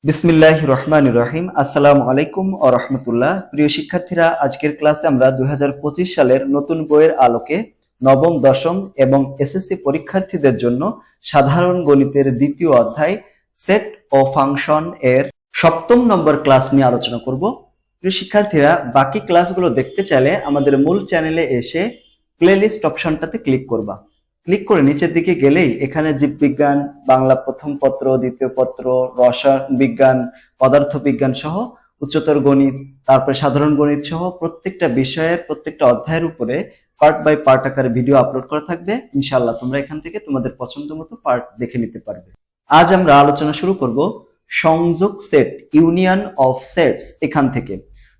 বিসমিল্লাহির রহমানির রহিম। আসসালামু আলাইকুম ওয়া রাহমাতুল্লাহ। প্রিয় শিক্ষার্থীরা, আজকের ক্লাসে আমরা 2025 সালের নতুন বইয়ের আলোকে নবম, দশম এবং এসএসসি পরীক্ষার্থীদের জন্য সাধারণ গণিতের দ্বিতীয় অধ্যায় সেট ও ফাংশন এর সপ্তম নম্বর ক্লাস নিয়ে আলোচনা করব। প্রিয় শিক্ষার্থীরা, বাকি ক্লাসগুলো দেখতে চাইলে আমাদের মূল চ্যানেলে এসে প্লেলিস্ট অপশনটাতে ক্লিক করবা। ক্লিক করে নিচের দিকে গেলেই এখানে জীববিজ্ঞান, বাংলা প্রথম পত্র, দ্বিতীয় পত্র, রসায়ন বিজ্ঞান, পদার্থ বিজ্ঞান সহ উচ্চতর গণিত, তারপরে সাধারণ গণিত সহ প্রত্যেকটা বিষয়ের প্রত্যেকটা অধ্যায়ের উপরে পার্ট বাই পার্ট আকারে ভিডিও আপলোড করা থাকবে। ইনশাআল্লাহ তোমরা এখান থেকে তোমাদের পছন্দ মতো পার্ট দেখে নিতে পারবে। আজ আমরা আলোচনা শুরু করব সংযোগ সেট, ইউনিয়ন অফ সেটস এখান থেকে।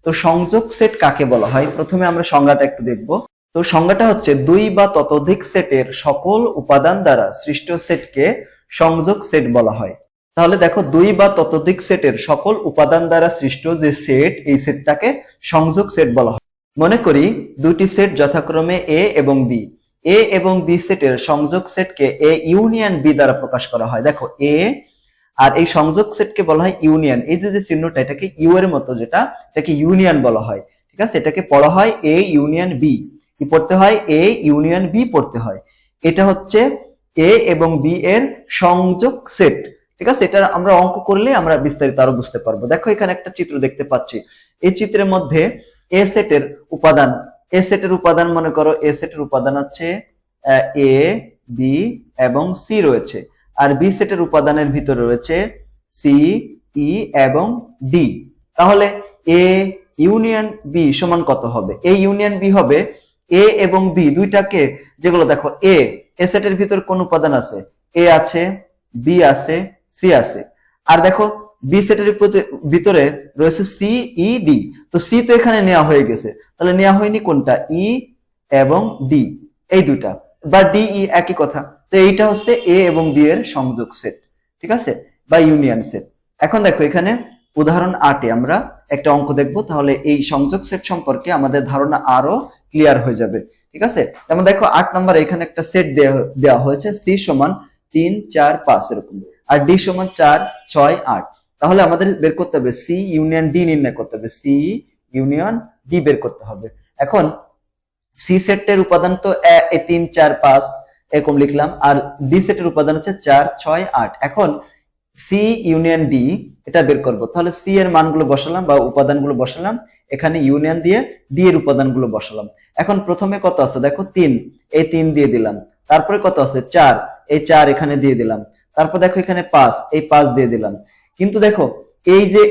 তো সংযোগ সেট কাকে বলা হয়, প্রথমে আমরা সংজ্ঞাটা একটু দেখব। তো সংজ্ঞাটা হচ্ছে দুই বা ততোধিক সেটের সকল উপাদান দ্বারা সৃষ্ট সেটকে সংযোগ সেট বলা হয়। তাহলে দেখো, দুই বা ততোধিক সেটের সকল উপাদান দ্বারা সৃষ্ট যে সেট, এই সেটটাকে সংযোগ সেট বলা হয়। মনে করি দুইটি সেট যথাক্রমে এ এবং বি। এ এবং বি সেটের সংযোগ সেটকে এ ইউনিয়ন বি দ্বারা প্রকাশ করা হয়। দেখো, এ আর এই সংযোগ সেটকে বলা হয় ইউনিয়ন। এই যে চিহ্নটা, এটাকে ইউ এর মতো, যেটা এটাকে ইউনিয়ন বলা হয়। ঠিক আছে, এটাকে পড়া হয় এ ইউনিয়ন বি। কি পড়তে হয়? এ ইউনিয়ন বি পড়তে হয়। এটা হচ্ছে এ এবং বি এর সংযোগ সেট। ঠিক আছে, এটা আমরা অঙ্ক করলে আমরা বিস্তারিত আরো বুঝতে পারবো। দেখো, এখানে একটা চিত্র দেখতে পাচ্ছি। এই চিত্রের মধ্যে এ সেটের উপাদান, এ সেটের উপাদান মনে করো, এ সেটের উপাদান আছে এ, বি এবং সি রয়েছে। আর বি সেটের উপাদানের ভিতরে রয়েছে সি, ই এবং ডি। তাহলে এ ইউনিয়ন বি সমান কত হবে? এ ইউনিয়ন বি হবে এ এবং বি দুইটাকে, যেগুলো দেখো, এ সেটের ভিতর কোন উপাদান আছে? এ আছে, বি আছে, সি আছে। আর দেখো, বি সেটের ভিতরে রয়েছে সি, ই, ডি। তো সি তো এখানে নেওয়া হয়ে গেছে, তাহলে নেওয়া হয়নি কোনটা? ই এবং ডি, এই দুইটা, বা ডি ই একই কথা। তো এইটা হচ্ছে এ এবং বি এর সংযোগ সেট, ঠিক আছে, বা ইউনিয়ন সেট। এখন দেখো, এখানে উদাহরণ 8-এ আমরা একটা অঙ্ক দেখবো, তাহলে এই সংযোগ সেট সম্পর্কে আমাদের ধারণা আরো ক্লিয়ার হয়ে যাবে। ঠিক আছে, যেমন দেখো 8 নম্বরে এখানে একটা সেট দেওয়া হয়েছে, সি সমান 3, 4, 5 এরকম, আর ডি সমান 4, 6, 8। তাহলে আমাদের বের করতে হবে সি ইউনিয়ন ডি, নির্ণয় করতে হবে সি ইউনিয়ন ডি বের করতে হবে। এখন সি সেটের উপাদান তো 3, 4, 5 এরকম লিখলাম, আর ডি সেটের উপাদান হচ্ছে 4, 6, 8। এখন সি ইউনিয়ন ডি এটা বের করব। তাহলে সি এর মানগুলো বসালাম বা উপাদানগুলো বসালাম, এখানে ইউনিয়ন দিয়ে ডি এর উপাদানগুলো বসালাম। এখন প্রথমে কত আছে দেখো, 3, এই 3 দিয়ে দিলাম। তারপরে কত আছে? 4, এই 4 এখানে দিয়ে দিলাম। তারপর দেখো এখানে 5, এই 5 দিয়ে দিলাম। কিন্তু দেখো, এই যে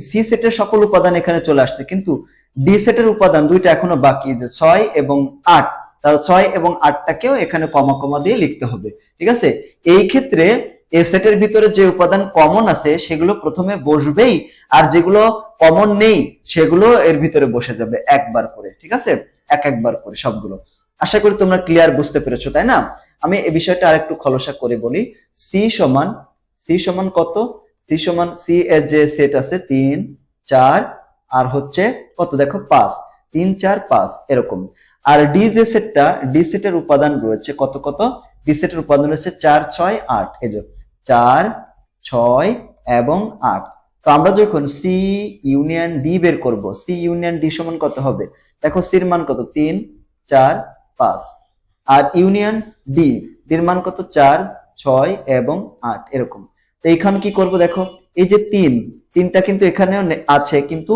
সি সেটের সকল উপাদান এখানে চলে আসছে, কিন্তু ডি সেটের উপাদান দুইটা এখনো বাকি, 6 এবং 8। তাহলে 6 এবং 8টাকেও এখানে কমা কমা দিয়ে লিখতে হবে। ঠিক আছে, এই ক্ষেত্রে এ সেটের ভিতরে যে উপাদান কমন আছে সেগুলো প্রথমে বসবেই, আর যেগুলো কমন নেই সেগুলো এর ভিতরে বসে যাবে একবার করে। ঠিক আছে, একবার করে সবগুলো। আশা করি তোমরা ক্লিয়ার বুঝতে পেরেছো, তাই না? আমি এই বিষয়টা আরেকটু খোলাসা করে বলি। সি সমান কত? সি এর যে সেট আছে 3, 4 আর হচ্ছে কত দেখো 5, 3, 4, 5 এরকম। আর ডি যে সেটটা, ডি সেটের উপাদান রয়েছে কত কত? ডি সেটের উপাদান রয়েছে 4, 6, 8। এই যে 4, 6 এবং 8। তো আমরা যখন সি ইউনিয়ন ডি বের করব, সি ইউনিয়ন ডি সমান কত হবে? দেখো, সির মান কত? 3, 4, 5। আর ইউনিয়ন ডি, ডির মান কত? 4, 6 এবং 8 এরকম। তো এইখানে কি করব? দেখো, এই যে 3টা কিন্তু এখানেও আছে, কিন্তু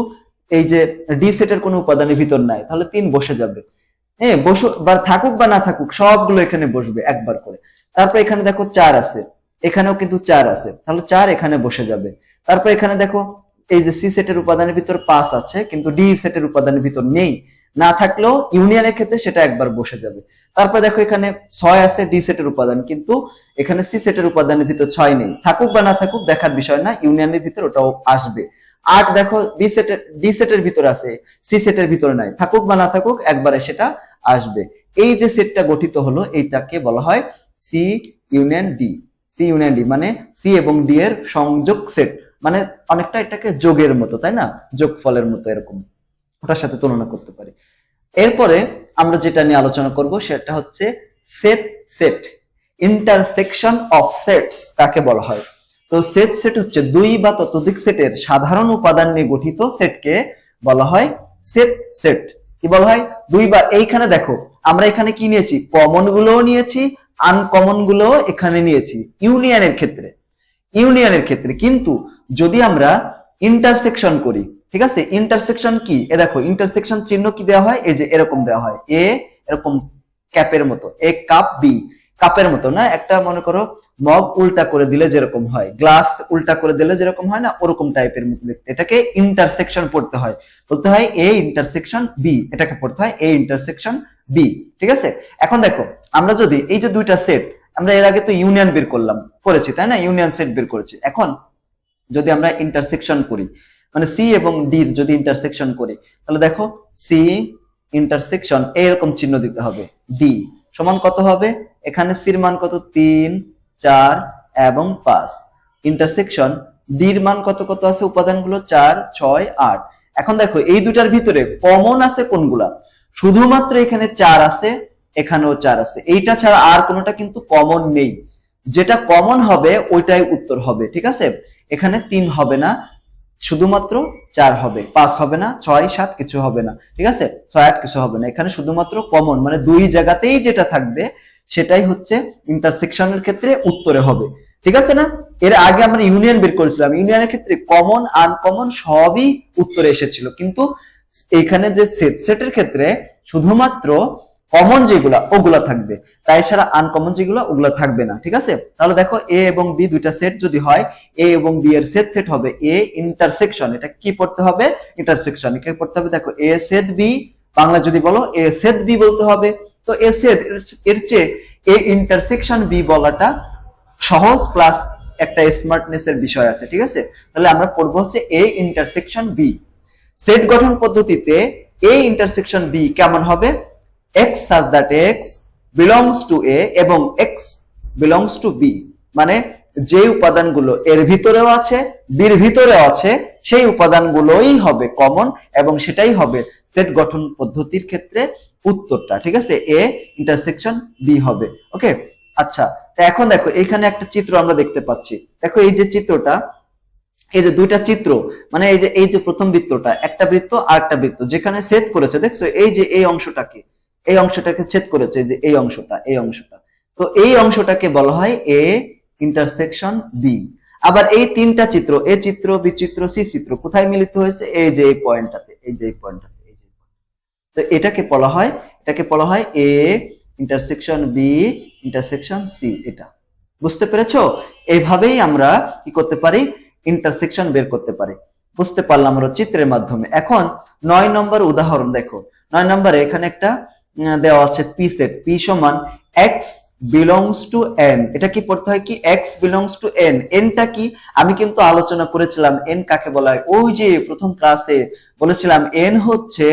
এই যে ডি সেটের কোনো উপাদানের ভিতর নাই, তাহলে 3 বসে যাবে। হ্যাঁ, বা থাকুক বা না থাকুক, সবগুলো এখানে বসবে একবার করে। তারপর এখানে দেখো 4 আছে, এখানেও কিন্তু 4 আছে, তাহলে 4 এখানে বসে যাবে। তারপর এখানে দেখো, এই যে সি সেটের উপাদানের ভিতর 5 আছে, কিন্তু ডি সেটের উপাদানের ভিতর নেই, না থাকলেও ইউনিয়নের ক্ষেত্রে সেটা একবার বসে যাবে। তারপর দেখো, এখানে 6 আছে ডি সেটের উপাদান, কিন্তু এখানে সি সেটের উপাদানের ভিতর 6 নেই, থাকুক বা না থাকুক দেখার বিষয় না, ইউনিয়নের ভিতর ওটাও আসবে। 8 দেখো, ডি সেটের ভিতর আছে, সি সেটের ভিতরে নাই, থাকুক বা না থাকুক একবারে সেটা আসবে। এই যে সেটটা গঠিত হলো, এইটাকে বলা হয় C union D. C union D মানে সি এবং ডি এর সংযোগ সেট, মানে অনেকটা এটাকে যোগের মতো, তাই না? যোগফলের মতো এরকম, ওটার সাথে তুলনা করতে পারি। এরপরে আমরা যেটা নিয়ে আলোচনা করব সেটা হচ্ছে সেট, ইন্টারসেকশন অফ সেটস কাকে বলা হয়। তো সেট হচ্ছে দুই বা ততোধিক সেটের সাধারণ উপাদান নিয়ে গঠিত সেটকে বলা হয় সেট। কি বলা হয়? দুই বা এইখানে দেখো আমরা এখানে কি নিয়েছি, কমন গুলোও নিয়েছি, আনকমন গুলোও এখানে নিয়েছি ইউনিয়নের ক্ষেত্রে। কিন্তু যদি আমরা ইন্টারসেকশন করি, ঠিক আছে, ইন্টারসেকশন কি, এ দেখো ইন্টারসেকশন চিহ্ন কি দেওয়া হয়, এই যে এরকম দেওয়া হয়, এ এরকম ক্যাপের মতো, এ কাপ বি কাপের মতো না, একটা মনে করো মগ উল্টা করে দিলে যেরকম হয়, গ্লাস উল্টা করে দিলে যেরকম হয় না, ওরকম টাইপের মতো দেখতে, এটাকে ইন্টারসেকশন পড়তে হয়, বলতে হয় এ ইন্টারসেকশন বি, এটাকে পড়তে হয় এ ইন্টারসেকশন বি। ঠিক আছে, এখন দেখো আমরা যদি এই যে দুইটা সেট, আমরা এর আগে তো ইউনিয়ন বের করেছি তাই না, ইউনিয়ন সেট বের করেছি, এখন যদি আমরা ইন্টারসেকশন করি, মানে সি এবং ডি যদি ইন্টারসেকশন করি, তাহলে দেখো সি ইন্টারসেকশন এরকম চিহ্ন দিতে হবে, ডি সমান কত হবে, এখানে সির মান কত 3 4 এবং 5, ইন্টারসেকশন ডির মান কত কত আছে, উপাদানগুলো 4 6 8। এখন দেখো এই দুটার ভিতরে কমন আছে কোনগুলা, শুধুমাত্র এখানে 4 আছে, এখানেও 4 আছে, এইটা ছাড়া আর কোনোটা কিন্তু কমন নেই, যেটা কমন হবে ওইটাই উত্তর হবে। ঠিক আছে, এখানে 3 হবে না, শুধুমাত্র 4 হবে, 5 হবে না, 6 7 কিছু হবে না, ঠিক আছে, 6 8 কিছু হবে না, এখানে শুধুমাত্র কমন মানে দুই জায়গাতেই যেটা থাকবে সেটাই হচ্ছে ইন্টারসেকশনের ক্ষেত্রে উত্তরে হবে। ঠিক আছে না, এর আগে আমরা ইউনিয়ন বের করেছিলাম, ইউনিয়নের ক্ষেত্রে কমন আনকমন সবই উত্তরে এসেছিল, কিন্তু এখানে যে সেটের ক্ষেত্রে শুধুমাত্র কমন যেগুলা ওগুলা থাকবে, তাই ছাড়া আনকমন যেগুলো ওগুলা থাকবে না। ঠিক আছে, তাহলে দেখো এ এবং বি দুইটা সেট যদি হয়, এ এবং বি এর সেট হবে এ ইন্টারসেকশন, এটা কি পড়তে হবে, ইন্টারসেকশন, কি পড়তে হবে, দেখো এ সেট বি, বাংলা যদি বলো এ সেট বি বলতে হবে। তো এ সেট এর চেয়ে এ ইন্টারসেকশন বি বলাটা সহজ, প্লাস একটা স্মার্টনেস এর বিষয় আছে। ঠিক আছে, তাহলে আমরা পড়বো হচ্ছে এ ইন্টারসেকশন বি। সেট গঠন পদ্ধতিতে এ ইন্টারসেকশন বি কেমন হবে, x such that x belongs to a এবং x belongs to b, মানে যে উপাদানগুলো এর ভিতরেও আছে বির ভিতরেও আছে সেই উপাদানগুলোই হবে কমন এবং সেটাই হবে সেট গঠন পদ্ধতির ক্ষেত্রে উত্তরটা। ঠিক আছে, a ইন্টারসেকশন b হবে। ওকে, আচ্ছা, তো এখন দেখো এখানে একটা চিত্র আমরা দেখতে পাচ্ছি, দেখো এই যে চিত্রটা, এই যে দুইটা চিত্র, মানে এই যে প্রথম বৃত্তটা, একটা বৃত্ত আর একটা বৃত্ত যেখানে ছেদ করেছে, দেখছো এই যে এই অংশটাকে ছেদ করেছে, যে এই অংশটা, তো এই অংশটাকে বলা হয় এ ইন্টারসেকশন বি। আবার এই তিনটা চিত্র, এ চিত্র বি চিত্র সি চিত্র কোথায় মিলিত হয়েছে, এই যে এই পয়েন্টটাতে, তো এটাকে বলা হয় A intersection B intersection C. এটা বুঝতে পেরেছো? এইভাবেই আমরা কি করতে পারি, ইন্টারসেকশন বের করতে পারি। বুঝতে পারলাম আমরা চিত্রের মাধ্যমে। এখন 9 নম্বর উদাহরণ দেখো, 9 নম্বরে এখানে একটা দেওয়া আছে পি সেট, পি সমান x belongs to n। এটা কি পড়তে হয়, কি x belongs to n, nটা কি আমি কিন্তু আলোচনা করেছিলাম, n কাকে বলা হয়, ওই যে প্রথম ক্লাসে বলেছিলাম n হচ্ছে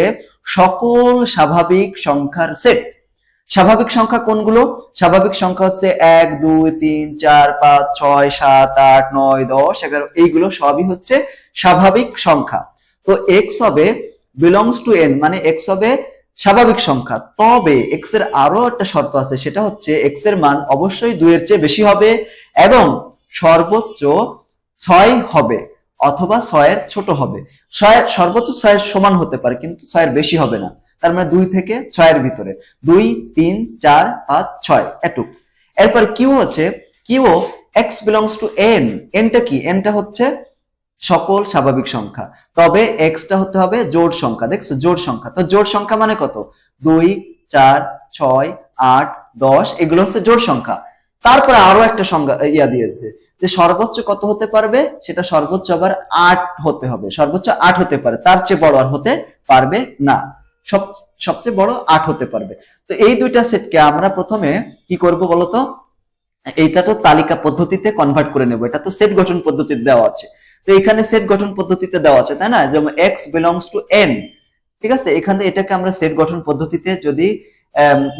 সকল স্বাভাবিক সংখ্যার সেট। স্বাভাবিক সংখ্যা কোনগুলো, স্বাভাবিক সংখ্যা হচ্ছে 1 2 3 4 5 6 7 8 9 10 11, এইগুলো সবই হচ্ছে স্বাভাবিক সংখ্যা। তো x হবে belongs to n, মানে x হবে স্বাভাবিক সংখ্যা, তবে x এর আরো একটা শর্ত আছে, সেটা হচ্ছে x এর মান অবশ্যই 2 এর চেয়ে বেশি হবে এবং সর্বোচ্চ 6 হবে অথবা 6 এর ছোট হবে। সর্বোচ্চ 6 এর সমান হতে পারে কিন্তু 6 এর বেশি হবে না, তার মানে 2 থেকে 6 এর ভিতরে, 2 3 4 5 6 এটুক। এরপর কিউ হচ্ছে, Q x belongs to n, nটা কি, nটা হচ্ছে সকল স্বাভাবিক সংখ্যা, তবে x টা হতে হবে জোড় সংখ্যা। দেখছো জোড় সংখ্যা, তো জোড় সংখ্যা মানে কত, 2 4 6 8 10, এগুলো হচ্ছে জোড় সংখ্যা। তারপরে আরো একটা সংখ্যা দিয়েছে যে সর্বোচ্চ কত হতে পারবে, সেটা সর্বোচ্চ আবার 8 হতে হবে, সর্বোচ্চ 8 হতে পারে, তার চেয়ে বড় আর হতে পারবে না, সবচেয়ে বড় 8 হতে পারবে। তো এই দুইটা সেটকে আমরা প্রথমে কি করব বলতো, এইটা তো তালিকা পদ্ধতিতে কনভার্ট করে নেব, এটা তো সেট গঠন পদ্ধতিতে দেওয়া আছে, তো এখানে সেট গঠন পদ্ধতিতে দেওয়া আছে তাই না, যেমন x belongs to n। ঠিক আছে, এখানে এটাকে আমরা সেট গঠন পদ্ধতিতে যদি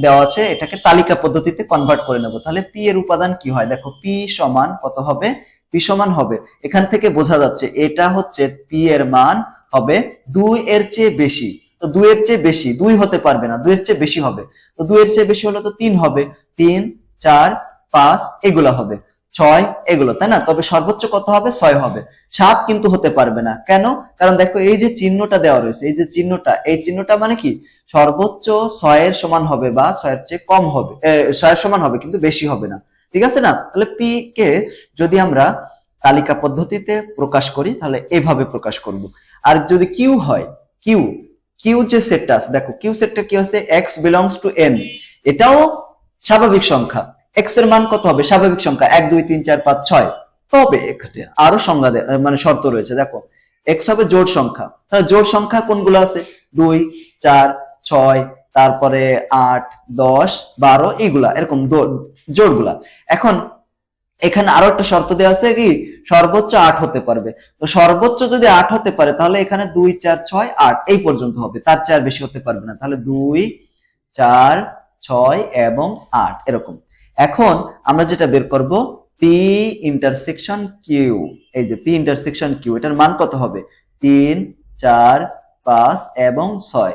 দেওয়া আছে, এটাকে তালিকা পদ্ধতিতে কনভার্ট করে নেব, তাহলে p এর উপাদান কি হয়, দেখো p সমান কত হবে, p সমান হবে, এখান থেকে বোঝা যাচ্ছে এটা হচ্ছে p এর মান হবে 2 এর চেয়ে বেশি। তো 2 এর চেয়ে বেশি 2 হতে পারবে না, 2 এর চেয়ে বেশি হবে, তো 2 এর চেয়ে বেশি হলে তো 3 হবে, 3 4 5 এগুলা হবে। 6 এগুলো, তাই না? তবে সর্বোচ্চ কত হবে? 6 হবে। 7 কিন্তু হতে পারবে না। কেন? কারণ দেখো এই যে চিহ্নটা দেওয়া রয়েছে, এই যে চিহ্নটা, এই চিহ্নটা মানে কি সর্বোচ্চ 6 এর সমান হবে বা 6 এর চেয়ে কম হবে, 6 এর সমান হবে কিন্তু বেশি হবে না। ঠিক আছে না? তাহলে পি কে যদি আমরা তালিকা পদ্ধতিতে প্রকাশ করি তাহলে এভাবে প্রকাশ করব। আর যদি কিউ হয়, কিউ কিউ যে সেটটা আছে, দেখো কিউ সেটটা কি আছে, x belongs to n, এটাও স্বাভাবিক সংখ্যা। x এর মান কত হবে? স্বাভাবিক সংখ্যা 1 2 3 4 5 6। তবে এখানে আরো সংজ্ঞা মানে শর্ত রয়েছে। দেখো x হবে জোড় সংখ্যা, তাহলে জোড় সংখ্যা কোনগুলো আছে? 2 4 6, তারপরে 8 10 12, এইগুলা এরকম জোড়গুলা। এখন এখানে আরো একটা শর্ত দেওয়া আছে কি সর্বোচ্চ 8 হতে পারবে। তো সর্বোচ্চ যদি 8 হতে পারে তাহলে এখানে 2 4 6 8 এই পর্যন্ত হবে, তার চেয়ে আর বেশি হতে পারবে না। তাহলে 2 4 6 এবং 8 এরকম। এখন আমরা যেটা বের করব পি ইন্টারসেকশন কিউ, এই যে পি ইন্টারসেকশন কিউ, এটার মান কত হবে? 3 4 5 এবং 6।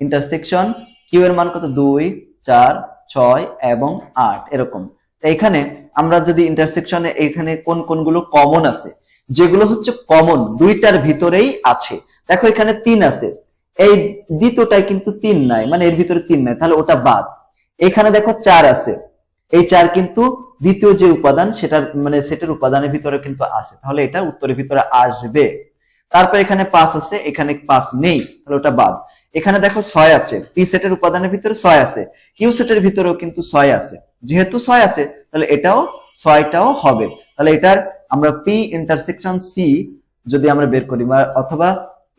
ইন্টারসেকশন কিউ এর মান কত? 2 4 6 এবং 8 এরকম। তো এখানে আমরা যদি ইন্টারসেকশনে এখানে কোন কোনগুলো কমন আছে, যেগুলো হচ্ছে কমন দুইটার ভিতরেই আছে, দেখো এখানে 3 আছে, এই দ্বিতীয়টায় কিন্তু 3 নাই, মানে এর ভিতরে 3 নাই, তাহলে ওটা বাদ। এখানে দেখো 4 আছে, এই 4 কিন্তু দ্বিতীয় যে উপাদান সেটার মানে সেটের উপাদানের ভিতরে কিন্তু আছে, তাহলে এটা উত্তরের ভিতরে আসবে। তারপর এখানে 5 আছে, এখানে 5 নেই, তাহলে ওটা বাদ। এখানে দেখো 6 আছে, পি সেটের উপাদানের ভিতরে 6 আছে, কিউ সেটের ভিতরেও কিন্তু 6 আছে, যেহেতু 6 আছে তাহলে এটাও 6টাও হবে। তাহলে এটার আমরা পি ইন্টারসেকশন সি যদি আমরা বের করি অথবা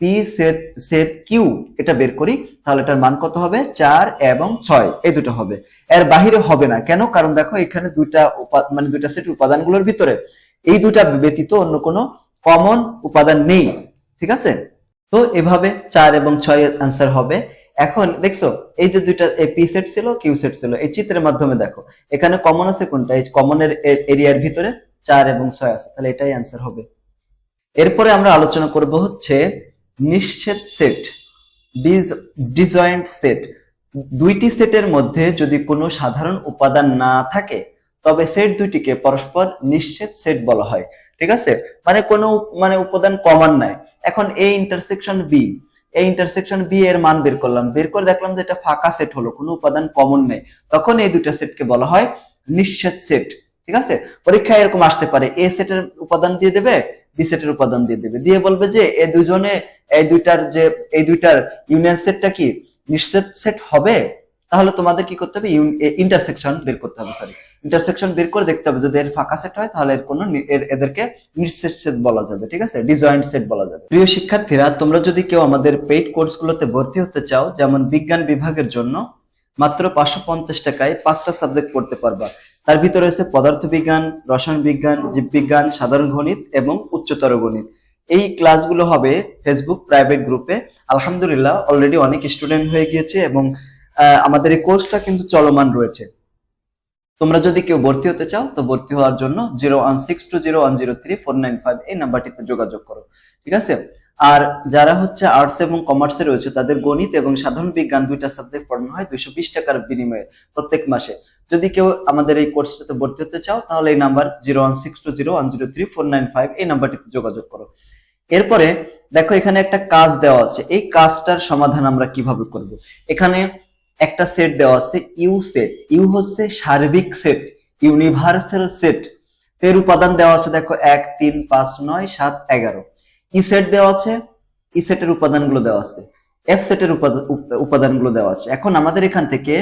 পি সেট সেট কিউ এটা বের করি তাহলে এটার মান কত হবে? 4 এবং 6, এই দুটো হবে, এর বাহিরে হবে না। কেন? কারণ দেখো এখানে দুইটা মানে দুইটা সেটের উপাদানগুলোর ভিতরে এই দুইটা ব্যতীত অন্য কোনো কমন উপাদান নেই। ঠিক আছে? তো এভাবে 4 এবং 6 এর आंसर হবে। এখন দেখছো এই যে দুইটা পি সেট ছিল কিউ সেট ছিল, এই চিত্রের মাধ্যমে দেখো এখানে কমন আছে কোনটা? এই কমনের এরিয়ার ভিতরে 4 এবং 6 আছে, তাহলে এটাই आंसर হবে। এরপরে আমরা আলোচনা করব হচ্ছে নিশ্চিত সেট, ডিসজয়েন্ট সেট। দুইটি সেটের মধ্যে যদি কোনো সাধারণ উপাদান না থাকে তবে সেট দুইটিকে পরস্পর নিশ্চিত সেট বলা হয়। ঠিক আছে? মানে কোনো মানে উপাদান কমন নাই। এখন এ ইন্টারসেকশন বি, এই ইন্টারসেকশন বি এর মান বের করলাম, বের করে দেখলাম যে এটা ফাঁকা সেট হলো, কোনো উপাদান কমন নেই, তখন এই দুইটা সেটকে বলা হয় নিশ্চিত সেট। ঠিক আছে? পরীক্ষায় এরকম আসতে পারে, এ সেটের উপাদান দিয়ে দেবে, বি সেটের উপাদান দিয়ে দেবে, দিয়ে বলবে যে এই দুজনে এই দুইটার ইউনিয়ন সেটটা কি নিশ্চিত সেট হবে? তাহলে তোমাদের কি করতে হবে? ইন্টারসেকশন বের করতে হবে, সরি ইন্টারসেকশন বের করে দেখতে হবে, যদি এর ফাঁকা সেট হয় তাহলে এর কোনো এদেরকে নিশ্চিত সেট বলা যাবে। ঠিক আছে? ডিসজয়েন্ট সেট বলা যাবে। প্রিয় শিক্ষার্থীরা, তোমরা যদি কেউ আমাদের পেইড কোর্সগুলোতে ভর্তি হতে চাও, যেমন বিজ্ঞান বিভাগের জন্য মাত্র 550 টাকায় 5টা সাবজেক্ট পড়তে পারবা। তার ভিতরে রয়েছে পদার্থবিজ্ঞান, রসায়ন বিজ্ঞান, জীববিজ্ঞান, সাধারণ গণিত এবং উচ্চতর গণিত। এই ক্লাসগুলো হবে ফেসবুক প্রাইভেট গ্রুপে। আলহামদুলিল্লাহ অলরেডি অনেক স্টুডেন্ট হয়ে গিয়েছে এবং আমাদের এই কোর্সটা কিন্তু চলমান রয়েছে। তোমরা যদি কেউ ভর্তি হতে চাও তো ভর্তি হওয়ার জন্য 01620103495 এই নাম্বারটিতে যোগাযোগ করো। ঠিক আছে? আর যারা হচ্ছে আর্টস এবং কমার্সে রয়েছে তাদের গণিত এবং সাধারণ বিজ্ঞান দুইটা সাবজেক্ট পড়ানো হয় 220 টাকার বিনিময়ে প্রত্যেক মাসে। যদি কেউ আমাদের এই কোর্সটাতে ভর্তি হতে চাও তাহলে এই নাম্বার 01620103495 এই নাম্বারটিতে যোগাযোগ করো। এরপরে দেখো এখানে একটা কাজ দেওয়া আছে, এই কাজটার সমাধান আমরা কিভাবে করব? এখানে একটা সেট দেওয়া আছে ইউ সেট, ইউ হচ্ছে সার্বিক সেট, ইউনিভার্সাল সেট। এর উপাদান দেওয়া আছে দেখো 1 3 5 9 7 11। ই সেট দেওয়া আছে, ই সেটের উপাদানগুলো দেওয়া আছে, এফ সেটের উপাদানগুলো দেওয়া আছে। এখন আমাদের এখান থেকে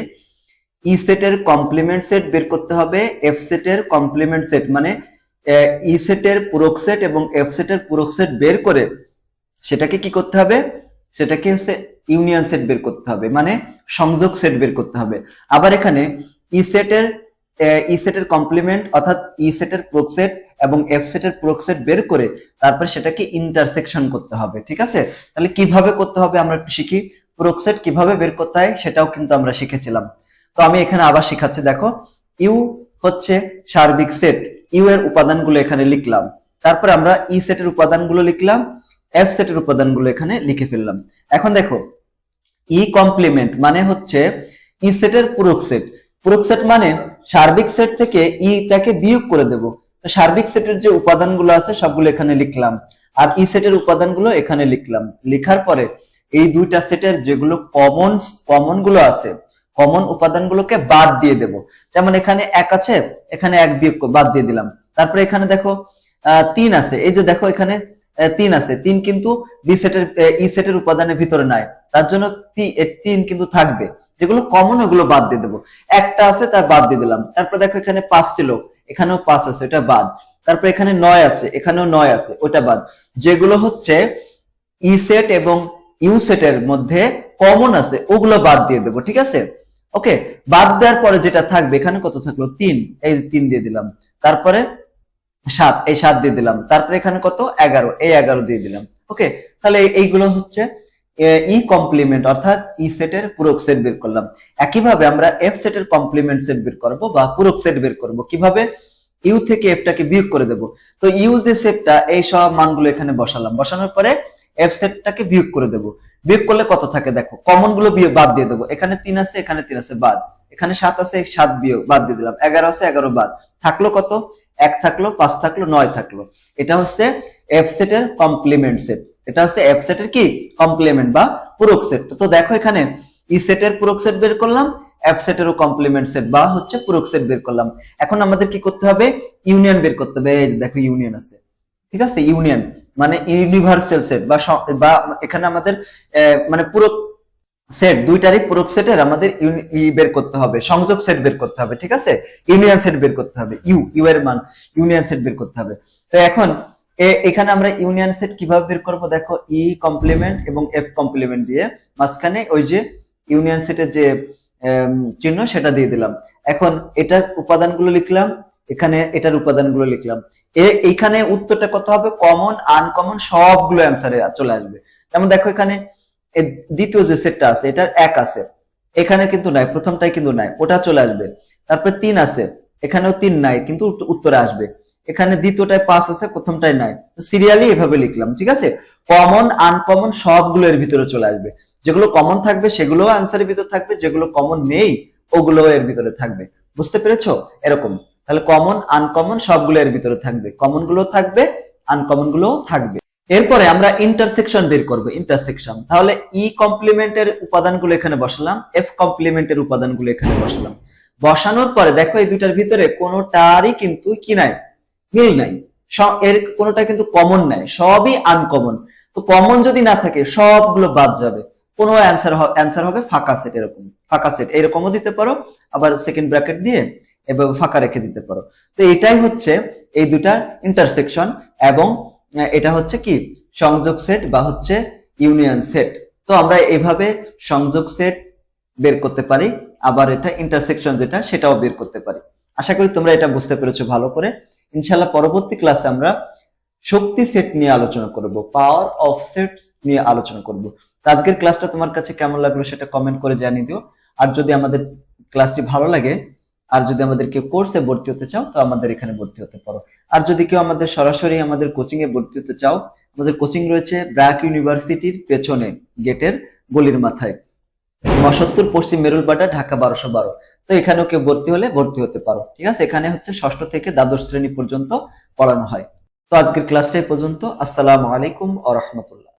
ই সেটের কমপ্লিমেন্ট সেট বের করতে হবে, এফ সেটের কমপ্লিমেন্ট সেট মানে ই সেটের পূরক সেট এবং এফ সেটের পূরক সেট বের করে সেটাকে কি করতে হবে? সেটাকে হচ্ছে ইউনিয়ন সেট বের করতে হবে, মানে সংযোগ সেট বের করতে হবে। আবার এখানে ই সেটের কমপ্লিমেন্ট অর্থাৎ ই সেটের পূরক সেট এবং এফ সেটের পূরক সেট বের করে তারপর সেটাকে ইন্টারসেকশন করতে হবে। ঠিক আছে? তাহলে কিভাবে করতে হবে আমরা একটু শিখি। পূরক সেট কিভাবে বের করতে হয় সেটাও কিন্তু আমরা শিখেছিলাম। তো আমি এখানে আবার শিখাচ্ছি। দেখো ইউ হচ্ছে সার্বিক সেট, ইউ এর উপাদানগুলো এখানে লিখলাম, তারপর আমরা ই সেটের উপাদানগুলো লিখলাম, এফ সেটের উপাদানগুলো এখানে লিখে ফেললাম। এখন দেখো ই কমপ্লিমেন্ট মানে হচ্ছে ই সেটের পূরক সেট, পূরক সেট মানে সার্বিক সেট থেকে ইটাকে বিয়োগ করে দেব, তো সার্বিক সেটের যে উপাদানগুলো আছে সবগুলো এখানে লিখলাম, আর ই সেটের উপাদানগুলো এখানে লিখলাম। লিখার পরে এই দুইটা সেটের যেগুলো কমন গুলো আছে, কমন উপাদানগুলোকে বাদ দিয়ে দেব। যেমন এখানে 1 আছে, এখানে 1 বিয়োগ বাদ দিয়ে দিলাম। তারপরে এখানে দেখো 3 আছে, এই যে দেখো এখানে 3 আছে, 3 কিন্তু বি সেটের ই সেটের উপাদানের ভিতরে নাই, তার জন্য 3 কিন্তু থাকবে। যেগুলো কমন ওগুলো বাদ দিয়ে দেবো। একটা আছে তার বাদ দিয়ে দিলাম। তারপর দেখো এখানে 5 ছিল, এখানেও 5 আছে, এটা বাদ। তারপর এখানে 9 আছে, এখানেও 9 আছে, ওটা বাদ। যেগুলো হচ্ছে ই সেট এবং ইউ সেটের মধ্যে কমন আছে ওগুলো বাদ দিয়ে দেবো, ঠিক আছে? ওকে, বাদ দেওয়ার পরে যেটা থাকবে, এখানে কত থাকলো 3, এই 3 দিয়ে দিলাম। তারপরে 7, এই 7 দিয়ে দিলাম। তারপরে এখানে কত 11, এই 11 দিয়ে দিলাম। ওকে, তাহলে এইগুলো হচ্ছে ই কমপ্লিমেন্ট অর্থাৎ ই সেটের পূরক সেট বের করলাম। একইভাবে আমরা এফ সেটের কমপ্লিমেন্ট সেট বের করব বা পূরক সেট বের করব। কিভাবে? ইউ থেকে এফটাকে বিয়োগ করে দেব। তো ইউ যে সেটটা, এই সব মানগুলো এখানে বসালাম, বসানোর পরে এফ সেটটাকে বিয়োগ করে দেব। বিয়োগ করলে কত থাকে দেখো, কমন গুলো বাদ দিয়ে দেবো। এখানে 3 আছে, এখানে 3 আছে, বাদ। এখানে 7 আছে, 7 বিয়োগ বাদ দিয়ে দিলাম। 11 আছে, 11 বাদ। থাকলো কত? 1 থাকলো, 5 থাকলো, 9 থাকলো। এটা হচ্ছে এফ সেটের কমপ্লিমেন্ট সেট। এটা হচ্ছে এফ সেটের কি কমপ্লিমেন্ট বা পূরক সেট। তো দেখো এখানে ই সেটের পূরক সেট বের করলাম, এফ সেটেরও কমপ্লিমেন্ট সেট বা হচ্ছে পূরক সেট বের করলাম। এখন আমাদের কি করতে হবে? ইউনিয়ন বের করতে হবে। এই দেখো ইউনিয়ন আছে, ঠিক আছে? ইউনিয়ন মানে ইউনিভার্সাল সেট বা এখানে আমাদের মানে পূরক সেট, দুইটারই পূরক সেটের আমাদের বের করতে হবে, সংযোগ সেট বের করতে হবে, ঠিক আছে? ইউনিয়ন সেট বের করতে হবে, ইউ এর মান ইউনিয়ন সেট বের করতে হবে। তো এখন এখানে আমরা ইউনিয়ন সেট কিভাবে বের করব? দেখো ই কমপ্লিমেন্ট এবং এফ কমপ্লিমেন্ট দিয়ে মাঝখানে ওই যে ইউনিয়ন সেটের যে চিহ্ন সেটা দিয়ে দিলাম। এখন এটার উপাদানগুলো লিখলাম, এখানে এটার উপাদানগুলো লিখলাম। এইখানে উত্তরটা কত হবে? কমন আনকমন সবগুলো অ্যান্সারে চলে আসবে। যেমন দেখো এখানে দ্বিতীয় যে সেটটা আছে, এটার 1 আছে, এখানে কিন্তু নাই, প্রথমটাই কিন্তু নাই, ওটা চলে আসবে। তারপর 3 আছে, এখানেও 3 নাই, কিন্তু উত্তরে আসবে। এখানে দ্বিতীয়টায় 5 আছে, প্রথমটাই নাই। সিরিয়ালি এভাবে লিখলাম, ঠিক আছে? কমন আনকমন সবগুলো এর ভিতরে চলে আসবে। যেগুলো কমন থাকবে সেগুলো আনসারের ভিতরে থাকবে, যেগুলো কমন নেই ওগুলো এর ভিতরে থাকবে। বুঝতে পেরেছো? এরকম। তাহলে কমন আনকমন সবগুলো এর ভিতরে থাকবে, কমন গুলো থাকবে, আনকমন গুলো থাকবে। এরপরে আমরা ইন্টারসেকশন বের করব। ইন্টারসেকশন, তাহলে ই কমপ্লিমেন্টের উপাদানগুলো এখানে বসালাম, এফ কমপ্লিমেন্টের উপাদানগুলো এখানে বসালাম। বসানোর পরে দেখো এই দুইটার ভিতরে কোনোটারই কিন্তু কি নাই, মিল নাই। এর কোনোটা কিন্তু কমন নাই, সবই আনকমন। তো কমন যদি না থাকে সবগুলো বাদ যাবে। কোনো অ্যান্সার হবে ফাঁকা সেট। এরকম ফাঁকা সেট এরকমও দিতে পারো, আবার সেকেন্ড ব্র্যাকেট দিয়ে এভাবে ফাঁকা রেখে দিতে পারো। তো এটাই হচ্ছে এই দুটার ইন্টারসেকশন, এবং এটা হচ্ছে কি সংযোগ সেট বা হচ্ছে ইউনিয়ন সেট। তো আমরা এইভাবে সংযোগ সেট বের করতে পারি, আবার এটা ইন্টারসেকশন যেটা সেটাও বের করতে পারি। আশা করি তোমরা এটা বুঝতে পেরেছো ভালো করে। ইনশাআল্লাহ পরবর্তী ক্লাসে আমরা শক্তি সেট নিয়ে আলোচনা করব, পাওয়ার অফ সেট নিয়ে আলোচনা করব। আজকের ক্লাসটা তোমার কাছে কেমন লাগলো সেটা কমেন্ট করে জানিয়ে দিও। আর যদি আমাদের ক্লাসটি ভালো লাগে, আর যদি আমাদের কেউ কোর্সে ভর্তি হতে চাও, তো আমাদের এখানে ভর্তি হতে পারো। আর যদি কেউ আমাদের সরাসরি আমাদের কোচিং এ ভর্তি হতে চাও, আমাদের কোচিং রয়েছে ব্র্যাক ইউনিভার্সিটির পেছনে গেটের গলির মাথায়, ৭৯ পশ্চিম মেরুলপাড়া, ঢাকা ১২১২। তো এখানেও কেউ ভর্তি হলে ভর্তি হতে পারো, ঠিক আছে? এখানে হচ্ছে ৬ষ্ঠ থেকে দ্বাদশ শ্রেণী পর্যন্ত পড়ানো হয়। তো আজকের ক্লাসটা এই পর্যন্ত। আসসালামু আলাইকুম ওয়া রাহমাতুল্লাহ।